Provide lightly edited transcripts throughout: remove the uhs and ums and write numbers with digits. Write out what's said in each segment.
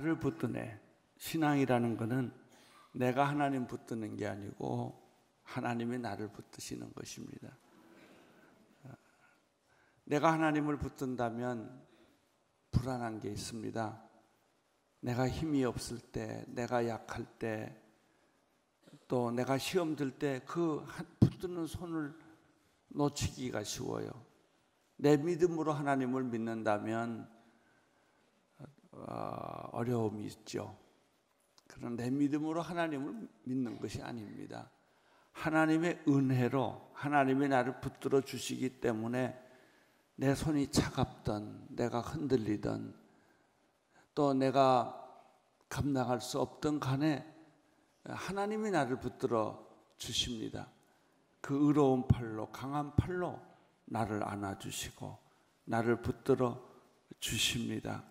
나를 붙드네. 신앙이라는 것은 내가 하나님 붙드는 게 아니고 하나님이 나를 붙드시는 것입니다. 내가 하나님을 붙든다면 불안한 게 있습니다. 내가 힘이 없을 때, 내가 약할 때, 또 내가 시험 들 때 그 붙드는 손을 놓치기가 쉬워요. 내 믿음으로 하나님을 믿는다면 어려움이 있죠. 그런 내 믿음으로 하나님을 믿는 것이 아닙니다. 하나님의 은혜로 하나님이 나를 붙들어 주시기 때문에 내 손이 차갑던, 내가 흔들리던, 또 내가 감당할 수 없던 간에 하나님이 나를 붙들어 주십니다. 그 의로운 팔로, 강한 팔로 나를 안아주시고 나를 붙들어 주십니다.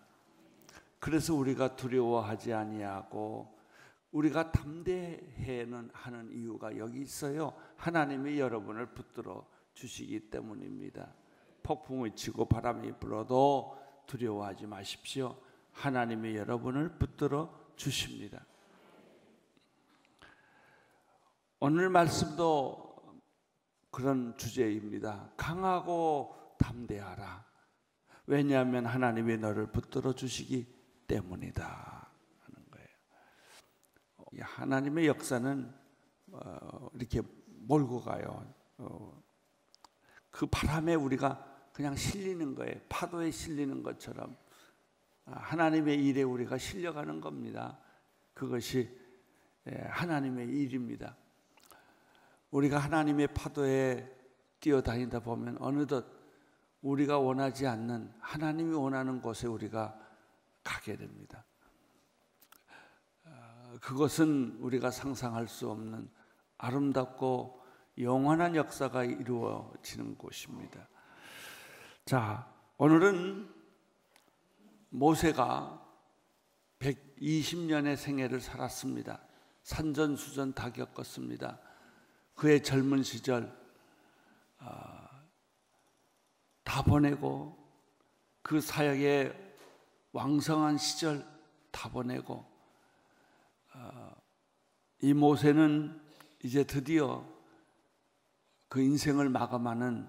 그래서 우리가 두려워하지 아니하고 우리가 담대해는 하는 이유가 여기 있어요. 하나님이 여러분을 붙들어 주시기 때문입니다. 폭풍이 치고 바람이 불어도 두려워하지 마십시오. 하나님이 여러분을 붙들어 주십니다. 오늘 말씀도 그런 주제입니다. 강하고 담대하라. 왜냐하면 하나님이 너를 붙들어 주시기 때문이다 하는 거예요. 하나님의 역사는 이렇게 몰고 가요. 그 바람에 우리가 그냥 실리는 거예요. 파도에 실리는 것처럼 하나님의 일에 우리가 실려가는 겁니다. 그것이 하나님의 일입니다. 우리가 하나님의 파도에 뛰어다니다 보면 어느덧 우리가 원하지 않는 하나님이 원하는 곳에 우리가 가게 됩니다. 그것은 우리가 상상할 수 없는 아름답고 영원한 역사가 이루어지는 곳입니다. 자, 오늘은 모세가 120년의 생애를 살았습니다. 산전수전 다 겪었습니다. 그의 젊은 시절 다 보내고 그 사역의 왕성한 시절 다 보내고 이 모세는 이제 드디어 그 인생을 마감하는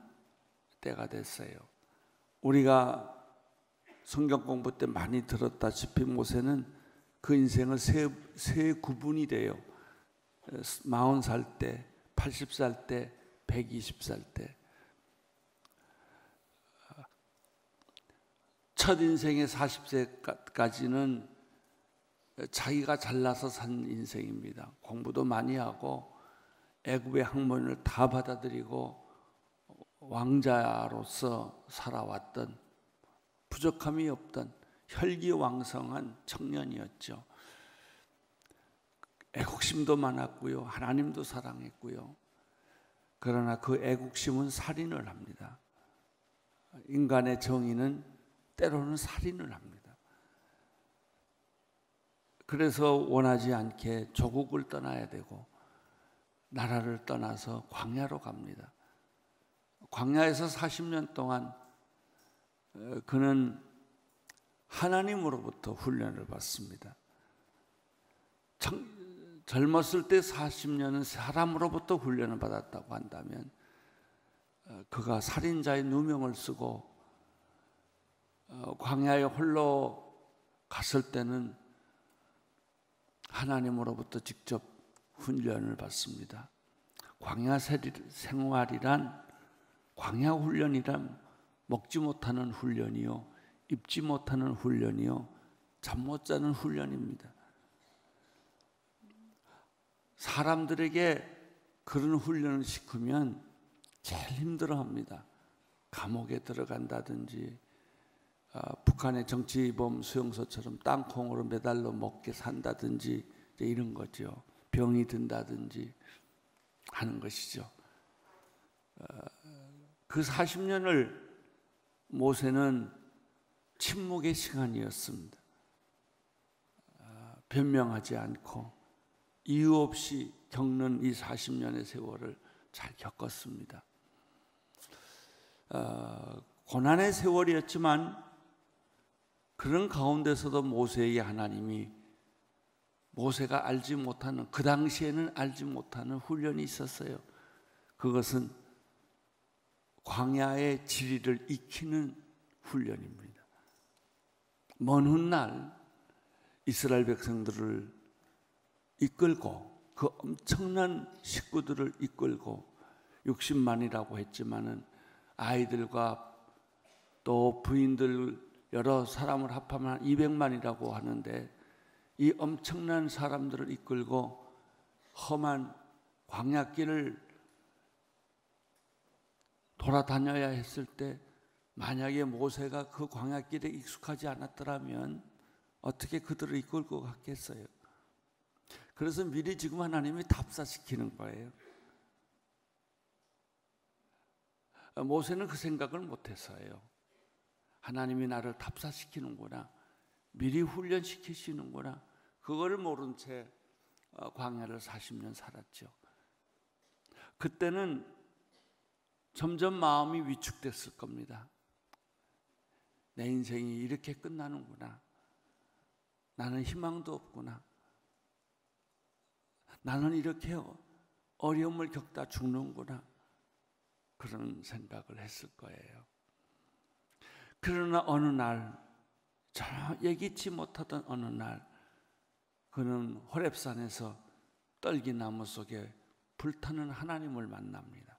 때가 됐어요. 우리가 성경 공부 때 많이 들었다시피 모세는 그 인생을 세 구분이 돼요. 40살 때, 80살 때, 120살 때. 첫 인생의 40세까지는 자기가 잘나서 산 인생입니다. 공부도 많이 하고 애굽의 학문을 다 받아들이고 왕자로서 살아왔던, 부족함이 없던 혈기왕성한 청년이었죠. 애국심도 많았고요, 하나님도 사랑했고요. 그러나 그 애국심은 살인을 합니다. 인간의 정의는 때로는 살인을 합니다. 그래서 원하지 않게 조국을 떠나야 되고 나라를 떠나서 광야로 갑니다. 광야에서 40년 동안 그는 하나님으로부터 훈련을 받습니다. 젊었을 때 40년은 사람으로부터 훈련을 받았다고 한다면 그가 살인자의 누명을 쓰고 광야에 홀로 갔을 때는 하나님으로부터 직접 훈련을 받습니다. 광야 생활이란, 광야 훈련이란 먹지 못하는 훈련이요, 입지 못하는 훈련이요, 잠 못 자는 훈련입니다. 사람들에게 그런 훈련을 시키면 제일 힘들어합니다. 감옥에 들어간다든지 북한의 정치범 수용소처럼 땅콩으로 매달려 먹게 산다든지 이런 거죠. 병이 든다든지 하는 것이죠. 그 40년을 모세는 침묵의 시간이었습니다. 변명하지 않고 이유 없이 겪는 이 40년의 세월을 잘 겪었습니다. 고난의 세월이었지만 그런 가운데서도 모세에게 하나님이 모세가 알지 못하는, 그 당시에는 알지 못하는 훈련이 있었어요. 그것은 광야의 지리를 익히는 훈련입니다. 먼 훗날 이스라엘 백성들을 이끌고, 그 엄청난 식구들을 이끌고 60만이라고 했지만은 아이들과 또 부인들 여러 사람을 합하면 200만이라고 하는데, 이 엄청난 사람들을 이끌고 험한 광야길을 돌아다녀야 했을 때, 만약에 모세가 그 광야길에 익숙하지 않았더라면 어떻게 그들을 이끌고 갔겠어요? 그래서 미리 지금 하나님이 답사시키는 거예요. 모세는 그 생각을 못했어요. 하나님이 나를 답사시키는구나, 미리 훈련시키시는구나, 그거를 모른 채 광야를 40년 살았죠. 그때는 점점 마음이 위축됐을 겁니다. 내 인생이 이렇게 끝나는구나, 나는 희망도 없구나, 나는 이렇게 어려움을 겪다 죽는구나, 그런 생각을 했을 거예요. 그러나 어느 날, 전혀 예기치 못하던 어느 날, 그는 호렙산에서 떨기나무 속에 불타는 하나님을 만납니다.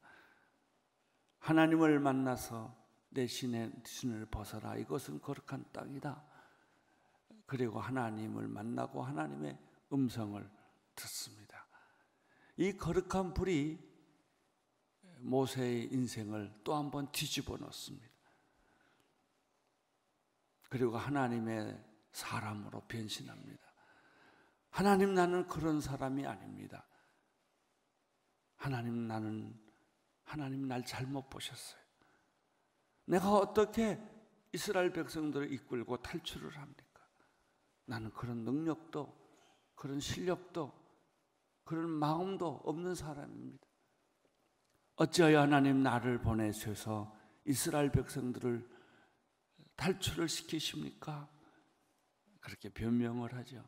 하나님을 만나서 내 신을 벗어라, 이것은 거룩한 땅이다. 그리고 하나님을 만나고 하나님의 음성을 듣습니다. 이 거룩한 불이 모세의 인생을 또 한 번 뒤집어 놓습니다. 그리고 하나님의 사람으로 변신합니다. 하나님, 나는 그런 사람이 아닙니다. 하나님 날 잘못 보셨어요. 내가 어떻게 이스라엘 백성들을 이끌고 탈출을 합니까? 나는 그런 능력도, 그런 실력도, 그런 마음도 없는 사람입니다. 어찌하여 하나님 나를 보내셔서 이스라엘 백성들을 탈출을 시키십니까? 그렇게 변명을 하죠.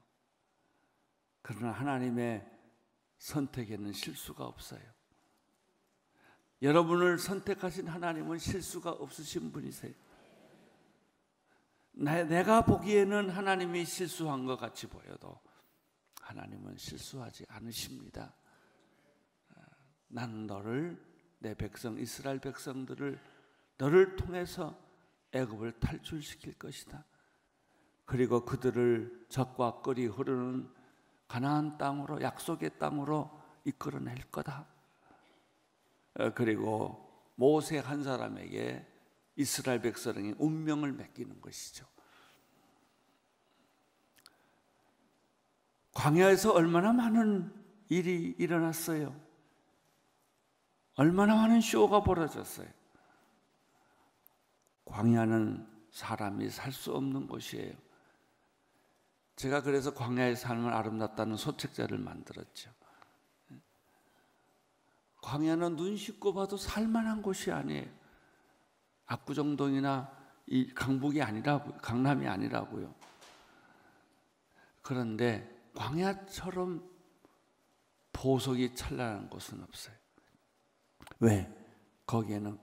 그러나 하나님의 선택에는 실수가 없어요. 여러분을 선택하신 하나님은 실수가 없으신 분이세요. 내가 보기에는 하나님이 실수한 것 같이 보여도 하나님은 실수하지 않으십니다. 나는 너를, 내 백성 이스라엘 백성들을 너를 통해서 애굽을 탈출시킬 것이다. 그리고 그들을 적과 꿀이 흐르는 가나안 땅으로, 약속의 땅으로 이끌어낼 거다. 그리고 모세 한 사람에게 이스라엘 백성의 운명을 맡기는 것이죠. 광야에서 얼마나 많은 일이 일어났어요. 얼마나 많은 쇼가 벌어졌어요. 광야는 사람이 살 수 없는 곳이에요. 제가 그래서 광야의 삶을 아름답다는 소책자를 만들었죠. 광야는 눈 씻고 봐도 살만한 곳이 아니에요. 압구정동이나 이 강북이 아니라고, 강남이 아니라고요. 그런데 광야처럼 보석이 찬란한 곳은 없어요. 왜? 거기에는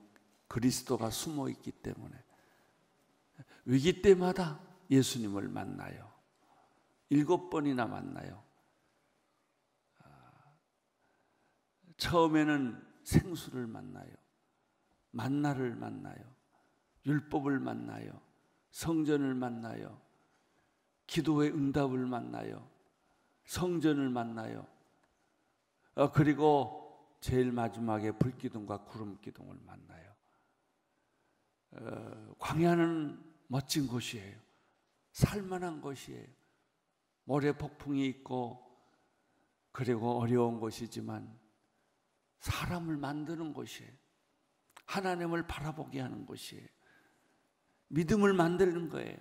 그리스도가 숨어 있기 때문에. 위기 때마다 예수님을 만나요. 7번이나 만나요. 처음에는 생수를 만나요. 만나를 만나요. 율법을 만나요. 성전을 만나요. 기도의 응답을 만나요. 성전을 만나요. 그리고 제일 마지막에 불기둥과 구름기둥을 만나요. 광야는 멋진 곳이에요. 살만한 곳이에요. 모래 폭풍이 있고 그리고 어려운 곳이지만 사람을 만드는 곳이에요. 하나님을 바라보게 하는 곳이에요. 믿음을 만드는 거예요.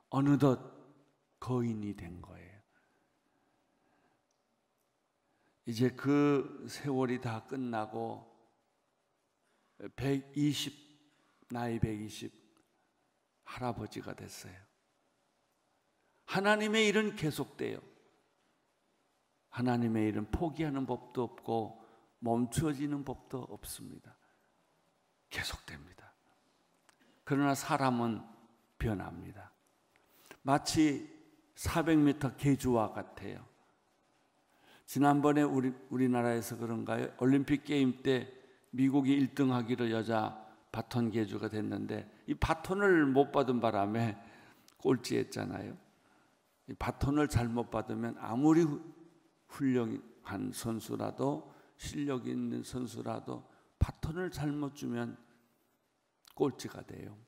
어느덧 거인이 된 거예요. 이제 그 세월이 다 끝나고 120, 나이 120 할아버지가 됐어요. 하나님의 일은 계속돼요. 하나님의 일은 포기하는 법도 없고 멈추어지는 법도 없습니다. 계속됩니다. 그러나 사람은 변합니다. 마치 400m 계주와 같아요. 지난번에 우리나라에서 그런가요? 올림픽 게임 때 미국이 1등 하기로 여자 바톤 계주가 됐는데 이 바톤을 못 받은 바람에 꼴찌했잖아요. 이 바톤을 잘못 받으면 아무리 훌륭한 선수라도 실력 있는 선수라도 바톤을 잘못 주면 꼴찌가 돼요.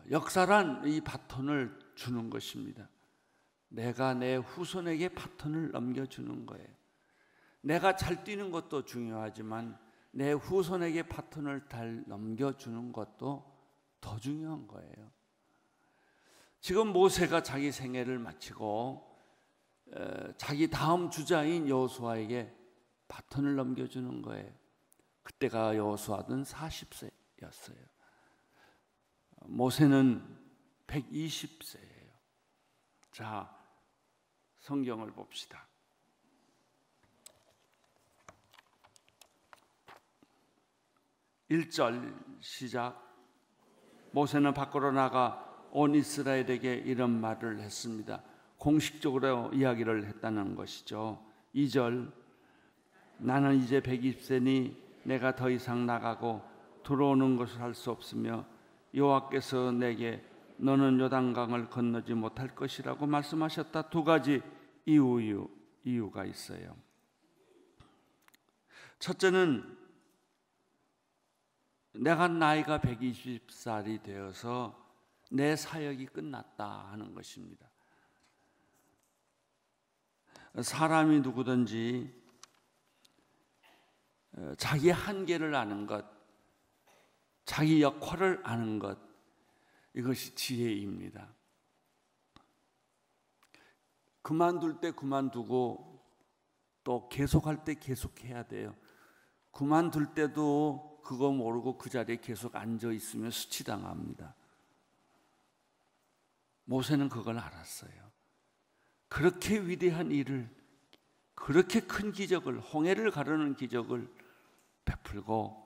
역사란 이 바톤을 주는 것입니다. 내가 내 후손에게 바톤을 넘겨주는 거예요. 내가 잘 뛰는 것도 중요하지만 내 후손에게 바톤을 잘 넘겨주는 것도 더 중요한 거예요. 지금 모세가 자기 생애를 마치고 자기 다음 주자인 여호수아에게 바톤을 넘겨주는 거예요. 그때가 여호수아는 40세였어요. 모세는 120세예요. 자, 성경을 봅시다. 1절 시작. 모세는 밖으로 나가 온 이스라엘에게 이런 말을 했습니다. 공식적으로 이야기를 했다는 것이죠. 2절. 나는 이제 120세니 내가 더 이상 나가고 들어오는 것을 할 수 없으며 여호와께서 내게 너는 요단강을 건너지 못할 것이라고 말씀하셨다. 두 가지 이유가 있어요. 첫째는 내가 나이가 120살이 되어서 내 사역이 끝났다 하는 것입니다. 사람이 누구든지 자기 한계를 아는 것, 자기 역할을 아는 것, 이것이 지혜입니다. 그만둘 때 그만두고 또 계속할 때 계속해야 돼요. 그만둘 때도 그거 모르고 그 자리에 계속 앉아 있으면 수치당합니다. 모세는 그걸 알았어요. 그렇게 위대한 일을, 그렇게 큰 기적을, 홍해를 가르는 기적을 베풀고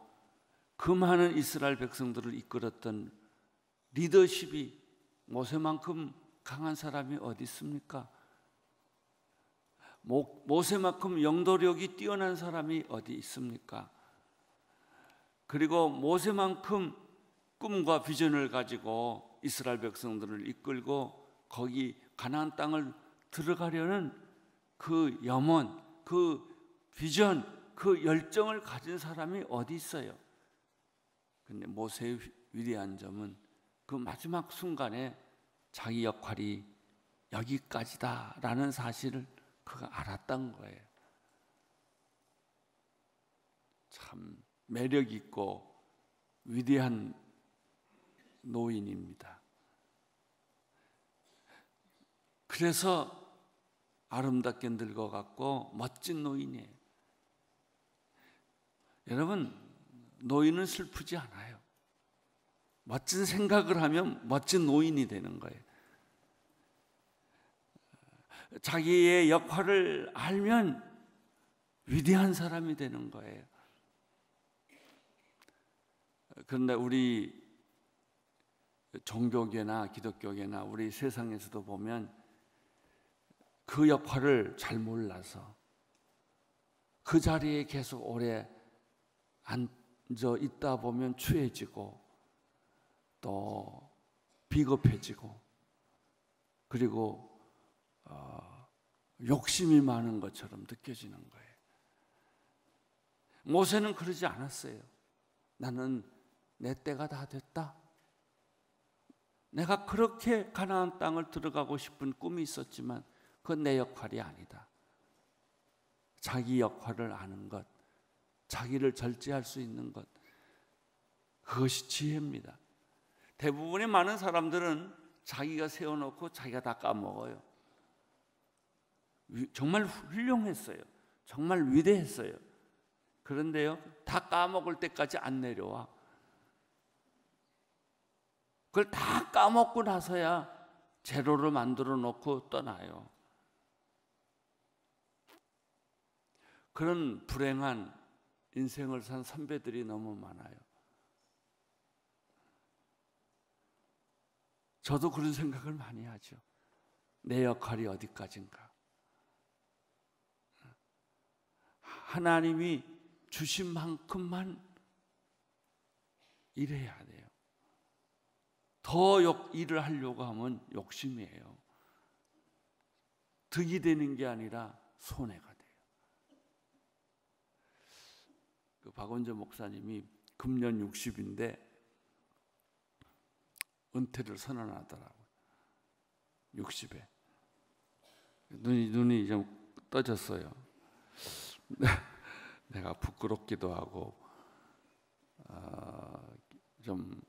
그 많은 이스라엘 백성들을 이끌었던 리더십이 모세만큼 강한 사람이 어디 있습니까? 모세만큼 영도력이 뛰어난 사람이 어디 있습니까? 그리고 모세만큼 꿈과 비전을 가지고 이스라엘 백성들을 이끌고 거기 가나안 땅을 들어가려는 그 염원, 그 비전, 그 열정을 가진 사람이 어디 있어요? 근데 모세의 위대한 점은 그 마지막 순간에 자기 역할이 여기까지다라는 사실을 그가 알았던 거예요. 참 매력 있고 위대한 노인입니다. 그래서 아름답게 늙어갔고 멋진 노인이에요. 여러분, 노인은 슬프지 않아요. 멋진 생각을 하면 멋진 노인이 되는 거예요. 자기의 역할을 알면 위대한 사람이 되는 거예요. 그런데 우리 종교계나 기독교계나 우리 세상에서도 보면 그 역할을 잘 몰라서 그 자리에 계속 오래 앉아 있다 보면 추해지고 또 비겁해지고 그리고 욕심이 많은 것처럼 느껴지는 거예요. 모세는 그러지 않았어요. 나는 내 때가 다 됐다. 내가 그렇게 가나안 땅을 들어가고 싶은 꿈이 있었지만 그건 내 역할이 아니다. 자기 역할을 아는 것, 자기를 절제할 수 있는 것, 그것이 지혜입니다. 대부분의 많은 사람들은 자기가 세워놓고 자기가 다 까먹어요. 정말 훌륭했어요. 정말 위대했어요. 그런데요, 다 까먹을 때까지 안 내려와. 그걸 다 까먹고 나서야 제로를 만들어 놓고 떠나요. 그런 불행한 인생을 산 선배들이 너무 많아요. 저도 그런 생각을 많이 하죠. 내 역할이 어디까지인가. 하나님이 주신 만큼만 일해야 돼요. 더 일을 하려고 하면 욕심이에요. 득이 되는 게 아니라 손해가 돼요. 그 박원재 목사님이 금년 60인데 은퇴를 선언하더라고요. 60에. 눈이 좀 떠졌어요. 내가 부끄럽기도 하고 좀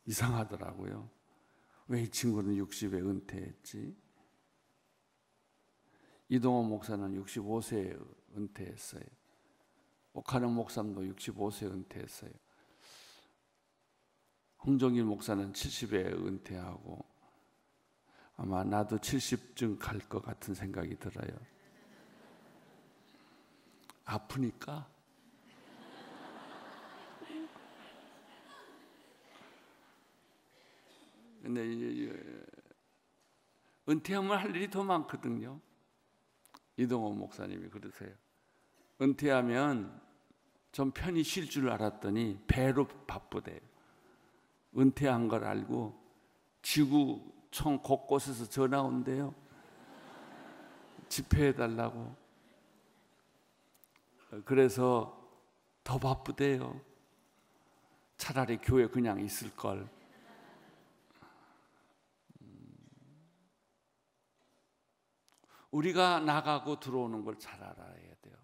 이상하더라고요. 왜 이 친구는 60에 은퇴했지? 이동원 목사는 65세에 은퇴했어요. 옥하영 목사님도 65세에 은퇴했어요. 홍정일 목사는 70에 은퇴하고 아마 나도 70쯤 갈 것 같은 생각이 들어요. 아프니까. 근데 은퇴하면 할 일이 더 많거든요. 이동원 목사님이 그러세요. 은퇴하면 좀 편히 쉴 줄 알았더니 배로 바쁘대요. 은퇴한 걸 알고 지구촌 곳곳에서 전화 온대요. 집회해달라고. 그래서 더 바쁘대요. 차라리 교회 그냥 있을 걸. 우리가 나가고 들어오는 걸 잘 알아야 돼요.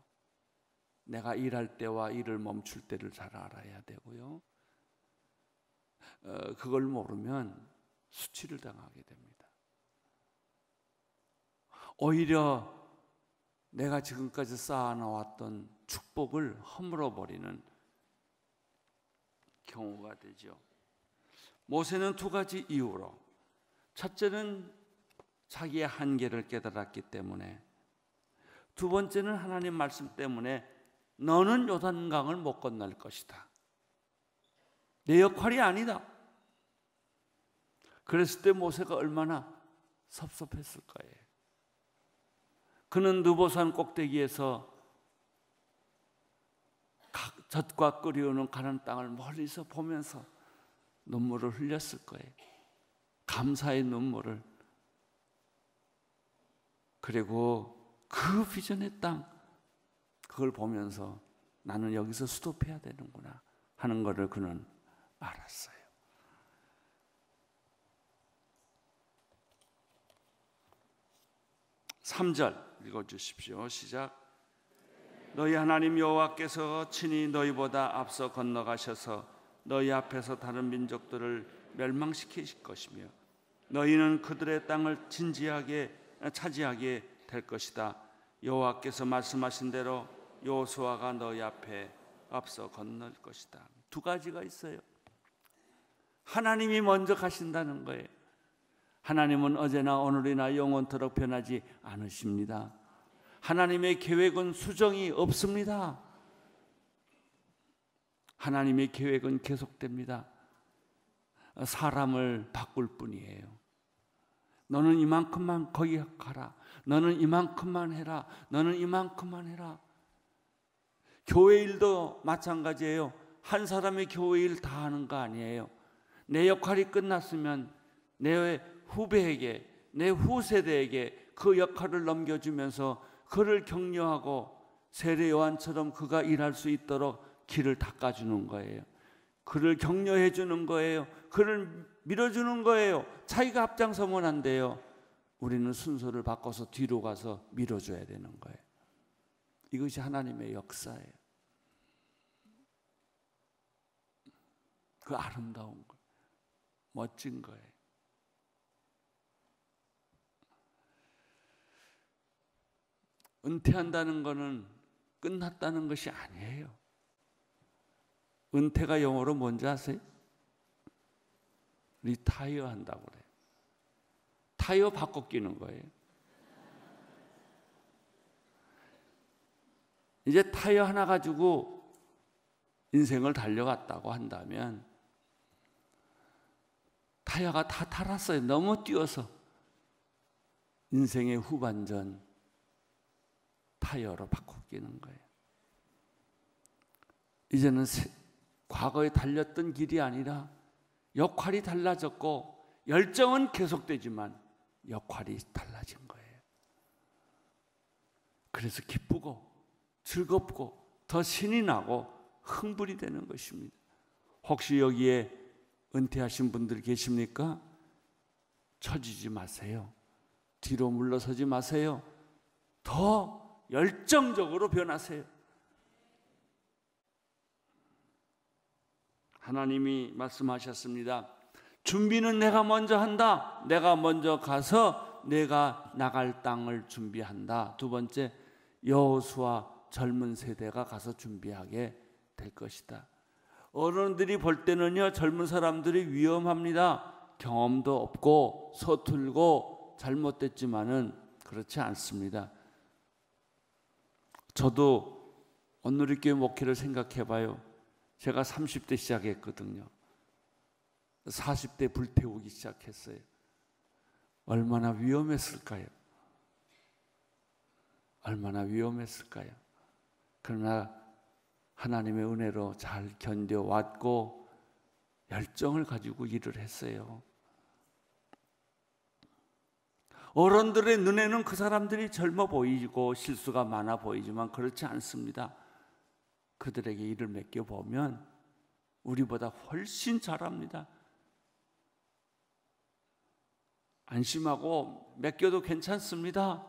내가 일할 때와 일을 멈출 때를 잘 알아야 되고요. 그걸 모르면 수치를 당하게 됩니다. 오히려 내가 지금까지 쌓아놓았던 축복을 허물어버리는 경우가 되죠. 모세는 두 가지 이유로, 첫째는 자기의 한계를 깨달았기 때문에, 두 번째는 하나님 말씀 때문에 너는 요단강을 못 건널 것이다. 내 역할이 아니다. 그랬을 때 모세가 얼마나 섭섭했을 거예요. 그는 느보산 꼭대기에서 젖과 끓이오는 가나안 땅을 멀리서 보면서 눈물을 흘렸을 거예요. 감사의 눈물을. 그리고 그 비전의 땅, 그걸 보면서 나는 여기서 스톱해야 되는구나 하는 것을 그는 알았어요. (3절) 읽어주십시오. 시작. 너희 하나님 여호와께서 친히 너희보다 앞서 건너가셔서 너희 앞에서 다른 민족들을 멸망시키실 것이며 너희는 그들의 땅을 진지하게 차지하게 될 것이다. 여호와께서 말씀하신 대로 여호수아가 너희 앞에 앞서 건널 것이다. 두 가지가 있어요. 하나님이 먼저 가신다는 거예요. 하나님은 어제나 오늘이나 영원토록 변하지 않으십니다. 하나님의 계획은 수정이 없습니다. 하나님의 계획은 계속됩니다. 사람을 바꿀 뿐이에요. 너는 이만큼만 거기 가라. 너는 이만큼만 해라. 너는 이만큼만 해라. 교회 일도 마찬가지예요. 한 사람의 교회 일 다 하는 거 아니에요. 내 역할이 끝났으면 내 후배에게, 내 후세대에게 그 역할을 넘겨주면서 그를 격려하고 세례 요한처럼 그가 일할 수 있도록 길을 닦아주는 거예요. 그를 격려해 주는 거예요. 그를 밀어주는 거예요. 자기가 앞장서면 안 돼요. 우리는 순서를 바꿔서 뒤로 가서 밀어줘야 되는 거예요. 이것이 하나님의 역사예요. 그 아름다운 거, 멋진 거예요. 은퇴한다는 것은 끝났다는 것이 아니에요. 은퇴가 영어로 뭔지 아세요? 리타이어 한다고 그래요. 타이어 바꿔 끼는 거예요. 이제 타이어 하나 가지고 인생을 달려갔다고 한다면 타이어가 다 닳았어요. 너무 뛰어서. 인생의 후반전 타이어로 바꿔 끼는 거예요. 이제는 과거에 달렸던 길이 아니라 역할이 달라졌고 열정은 계속되지만 역할이 달라진 거예요. 그래서 기쁘고 즐겁고 더 신이 나고 흥분이 되는 것입니다. 혹시 여기에 은퇴하신 분들 계십니까? 처지지 마세요. 뒤로 물러서지 마세요. 더 열정적으로 변하세요. 하나님이 말씀하셨습니다. 준비는 내가 먼저 한다. 내가 먼저 가서 내가 나갈 땅을 준비한다. 두 번째, 여호수아 젊은 세대가 가서 준비하게 될 것이다. 어른들이 볼 때는요, 젊은 사람들이 위험합니다. 경험도 없고 서툴고 잘못됐지만은 그렇지 않습니다. 저도 온누리교회 목회를 생각해 봐요. 제가 30대 시작했거든요. 40대 불태우기 시작했어요. 얼마나 위험했을까요? 얼마나 위험했을까요? 그러나 하나님의 은혜로 잘 견뎌왔고 열정을 가지고 일을 했어요. 어른들의 눈에는 그 사람들이 젊어 보이고 실수가 많아 보이지만 그렇지 않습니다. 그들에게 일을 맡겨보면 우리보다 훨씬 잘합니다. 안심하고 맡겨도 괜찮습니다.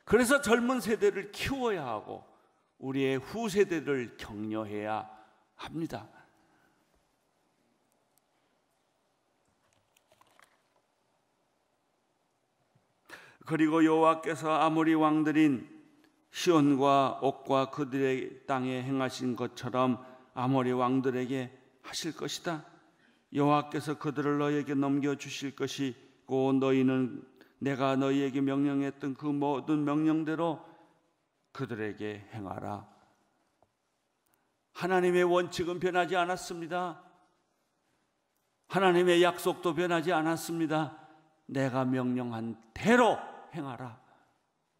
그래서 젊은 세대를 키워야 하고 우리의 후세대를 격려해야 합니다. 그리고 여호와께서 아모리 왕들인 시온과 옥과 그들의 땅에 행하신 것처럼 아모리 왕들에게 하실 것이다. 여호와께서 그들을 너희에게 넘겨주실 것이고 너희는 내가 너희에게 명령했던 그 모든 명령대로 그들에게 행하라. 하나님의 원칙은 변하지 않았습니다. 하나님의 약속도 변하지 않았습니다. 내가 명령한 대로 행하라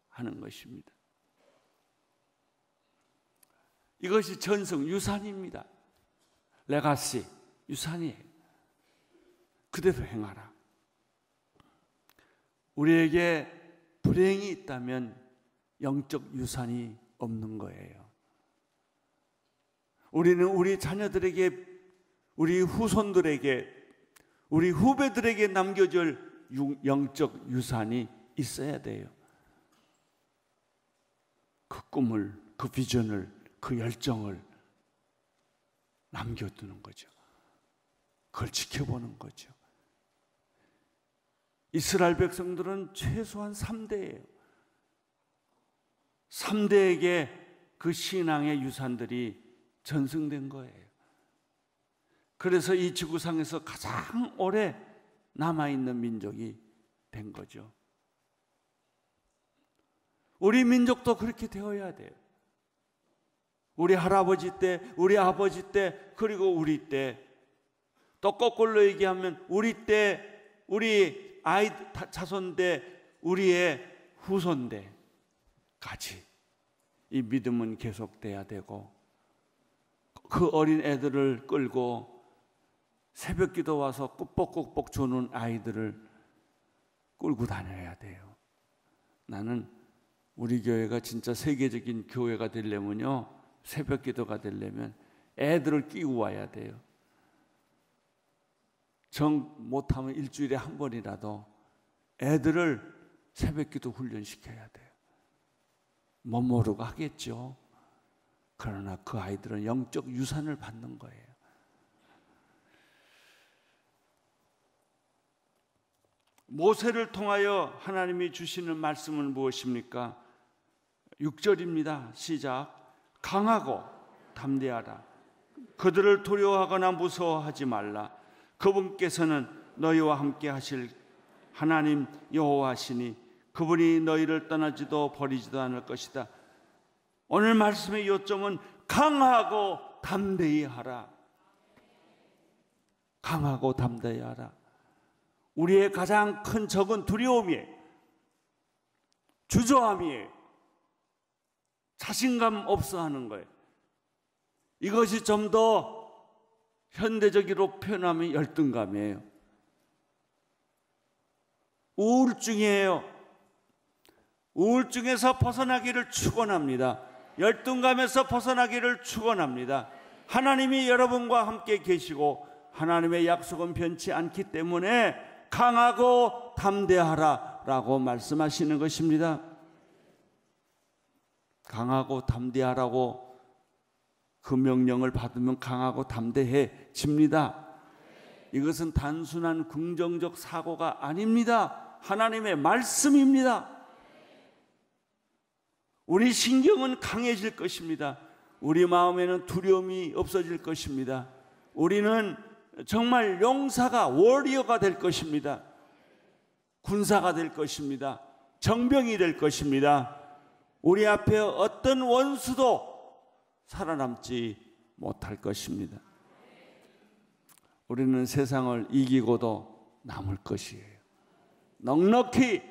하는 것입니다. 이것이 전승 유산입니다. 레가시 유산이에요. 그대로 행하라. 우리에게 불행이 있다면 영적 유산이 없는 거예요. 우리는 우리 자녀들에게, 우리 후손들에게, 우리 후배들에게 남겨줄 영적 유산이 있어야 돼요. 그 꿈을, 그 비전을, 그 열정을 남겨두는 거죠. 그걸 지켜보는 거죠. 이스라엘 백성들은 최소한 3대예요. 3대에게 그 신앙의 유산들이 전승된 거예요. 그래서 이 지구상에서 가장 오래 남아있는 민족이 된 거죠. 우리 민족도 그렇게 되어야 돼요. 우리 할아버지 때, 우리 아버지 때, 그리고 우리 때, 또 거꾸로 얘기하면 우리 때, 우리 아이 자손 때, 우리의 후손 때까지 이 믿음은 계속돼야 되고, 그 어린 애들을 끌고 새벽기도 와서 꾹뻑꾹뻑 주는 아이들을 끌고 다녀야 돼요. 나는 우리 교회가 진짜 세계적인 교회가 되려면요, 새벽기도가 되려면 애들을 끼고 와야 돼요. 정 못하면 일주일에 한 번이라도 애들을 새벽기도 훈련시켜야 돼요. 못 모르고 하겠죠. 그러나 그 아이들은 영적 유산을 받는 거예요. 모세를 통하여 하나님이 주시는 말씀은 무엇입니까? 6절입니다. 시작. 강하고 담대하라. 그들을 두려워하거나 무서워하지 말라. 그분께서는 너희와 함께 하실 하나님 여호와시니 그분이 너희를 떠나지도 버리지도 않을 것이다. 오늘 말씀의 요점은 강하고 담대히 하라. 강하고 담대히 하라. 우리의 가장 큰 적은 두려움이에요. 주저함이에요. 자신감 없어 하는 거예요. 이것이 좀 더 현대적으로 표현하면 열등감이에요. 우울증이에요. 우울증에서 벗어나기를 축원합니다. 열등감에서 벗어나기를 축원합니다. 하나님이 여러분과 함께 계시고 하나님의 약속은 변치 않기 때문에 강하고 담대하라 라고 말씀하시는 것입니다. 강하고 담대하라고 그 명령을 받으면 강하고 담대해집니다. 이것은 단순한 긍정적 사고가 아닙니다. 하나님의 말씀입니다. 우리 신경은 강해질 것입니다. 우리 마음에는 두려움이 없어질 것입니다. 우리는 정말 용사가 워리어가 될 것입니다. 군사가 될 것입니다. 정병이 될 것입니다. 우리 앞에 어떤 원수도 살아남지 못할 것입니다. 우리는 세상을 이기고도 남을 것이에요. 넉넉히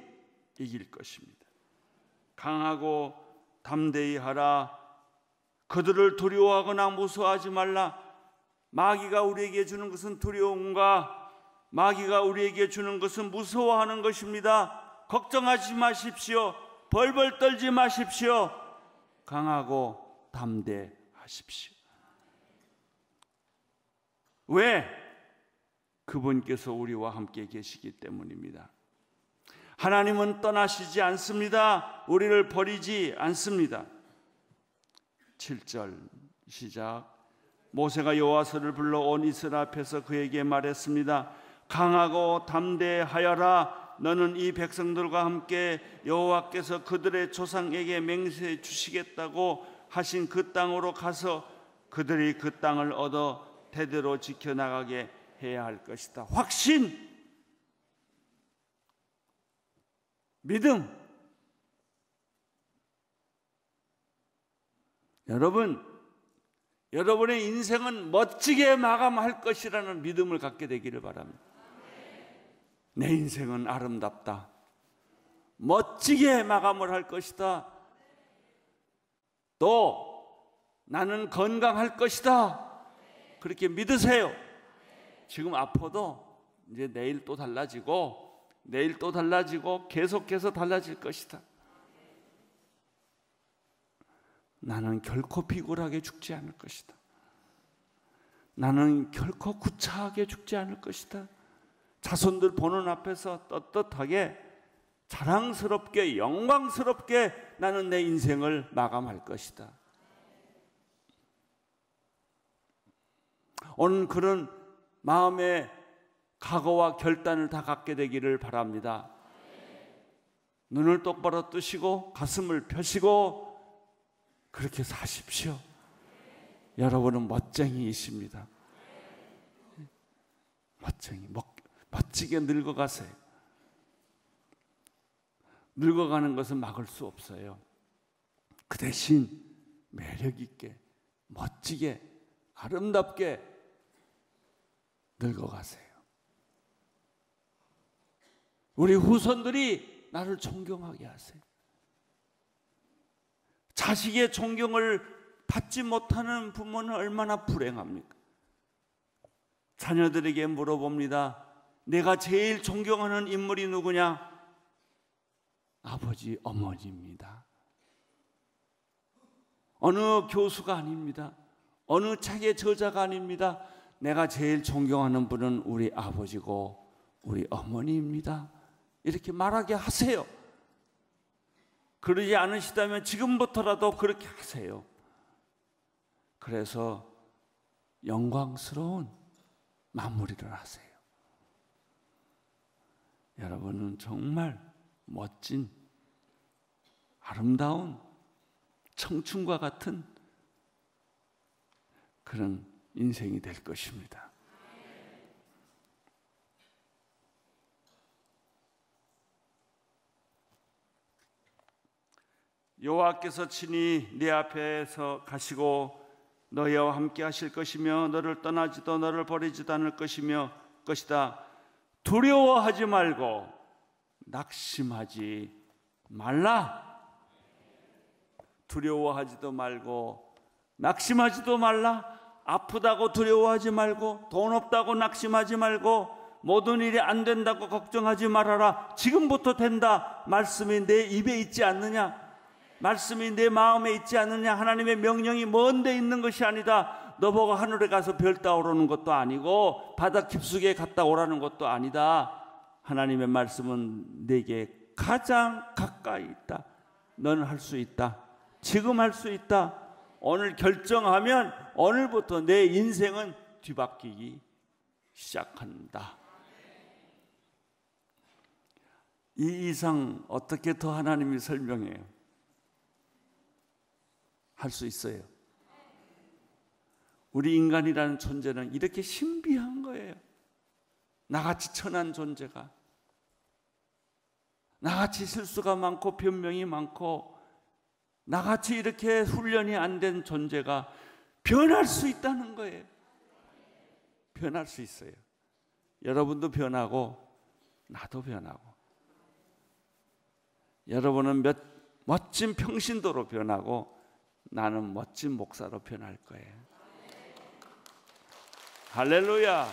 이길 것입니다. 강하고 담대히 하라. 그들을 두려워하거나 무서워하지 말라. 마귀가 우리에게 주는 것은 두려움과 마귀가 우리에게 주는 것은 무서워하는 것입니다. 걱정하지 마십시오. 벌벌 떨지 마십시오. 강하고 담대하십시오. 왜? 그분께서 우리와 함께 계시기 때문입니다. 하나님은 떠나시지 않습니다. 우리를 버리지 않습니다. 7절 시작. 모세가 여호와서를 불러 온 이스라엘 앞에서 그에게 말했습니다. 강하고 담대하여라. 너는 이 백성들과 함께 여호와께서 그들의 조상에게 맹세해 주시겠다고 하신 그 땅으로 가서 그들이 그 땅을 얻어 대대로 지켜나가게 해야 할 것이다. 확신, 믿음. 여러분의 인생은 멋지게 마감할 것이라는 믿음을 갖게 되기를 바랍니다. 내 인생은 아름답다. 멋지게 마감을 할 것이다. 또 나는 건강할 것이다. 그렇게 믿으세요. 지금 아파도 이제 내일 또 달라지고 내일 또 달라지고 계속해서 달라질 것이다. 나는 결코 비굴하게 죽지 않을 것이다. 나는 결코 구차하게 죽지 않을 것이다. 자손들 보는 앞에서 떳떳하게 자랑스럽게 영광스럽게 나는 내 인생을 마감할 것이다. 오늘 그런 마음의 각오와 결단을 다 갖게 되기를 바랍니다. 눈을 똑바로 뜨시고 가슴을 펴시고 그렇게 사십시오. 여러분은 멋쟁이이십니다. 멋지게 늙어가세요. 늙어가는 것은 막을 수 없어요. 그 대신 매력 있게 멋지게 아름답게 늙어가세요. 우리 후손들이 나를 존경하게 하세요. 자식의 존경을 받지 못하는 부모는 얼마나 불행합니까? 자녀들에게 물어봅니다. 내가 제일 존경하는 인물이 누구냐? 아버지, 어머니입니다. 어느 교수가 아닙니다. 어느 책의 저자가 아닙니다. 내가 제일 존경하는 분은 우리 아버지고 우리 어머니입니다. 이렇게 말하게 하세요. 그러지 않으시다면 지금부터라도 그렇게 하세요. 그래서 영광스러운 마무리를 하세요. 여러분은 정말 멋진 아름다운 청춘과 같은 그런 인생이 될 것입니다. 여호와께서 친히 네 앞에서 가시고 너희와 함께 하실 것이며 너를 떠나지도 너를 버리지도 않을 것이다. 두려워하지 말고 낙심하지 말라. 두려워하지도 말고 낙심하지도 말라. 아프다고 두려워하지 말고, 돈 없다고 낙심하지 말고, 모든 일이 안 된다고 걱정하지 말아라. 지금부터 된다. 말씀이 내 입에 있지 않느냐? 말씀이 내 마음에 있지 않느냐? 하나님의 명령이 먼 데 있는 것이 아니다. 너보고 하늘에 가서 별 따오르는 것도 아니고 바다 깊숙이에 갔다 오라는 것도 아니다. 하나님의 말씀은 내게 가장 가까이 있다. 너는 할 수 있다. 지금 할 수 있다. 오늘 결정하면 오늘부터 내 인생은 뒤바뀌기 시작한다. 이 이상 어떻게 더 하나님이 설명해요? 할 수 있어요. 우리 인간이라는 존재는 이렇게 신비한 거예요. 나같이 천한 존재가, 나같이 실수가 많고 변명이 많고, 나같이 이렇게 훈련이 안 된 존재가 변할 수 있다는 거예요. 변할 수 있어요. 여러분도 변하고 나도 변하고, 여러분은 멋진 평신도로 변하고 나는 멋진 목사로 변할 거예요. 할렐루야.